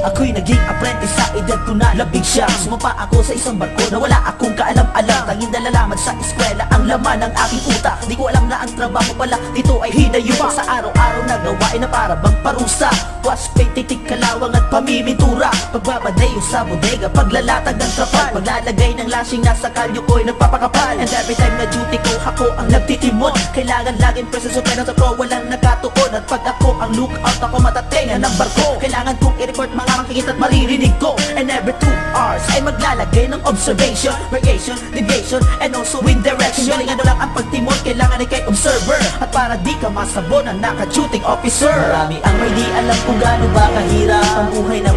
Ako'y naging apprentice sa edad ko na labing siyam. Sumapa ako sa isang barko na wala akong kaalam-alam. Tanging nalalaman sa eskwela ang laman ng aking utak. Di ko alam na ang trabaho pala dito ay hinayuma. Sa araw-araw na gawain na para bang parusa. Waspay, titik, kalawang at pamimintura. Pagbabadeyo sa bodega, paglalatag ng trapal. Paglalagay ng lashing nasa kalyo ko'y nagpapakapal. And every time na duty ko, ako ang nagtitimon. Kailangan laging present so pero sa pro walang nakatuon. At pag ako ang lookout, ako matatengan ng barko. Kailangan kong i-record mga makikita at maririnig ko. And every 2 hours ay maglalagay ng observation, variation, deviation, and also wind direction. Galing ano lang ang pagtimon, kailangan ay kay observer. At para di ka masabon ang naka-duty officer. Marami ang may di alam kung gaano ba kahirap ang buhay ng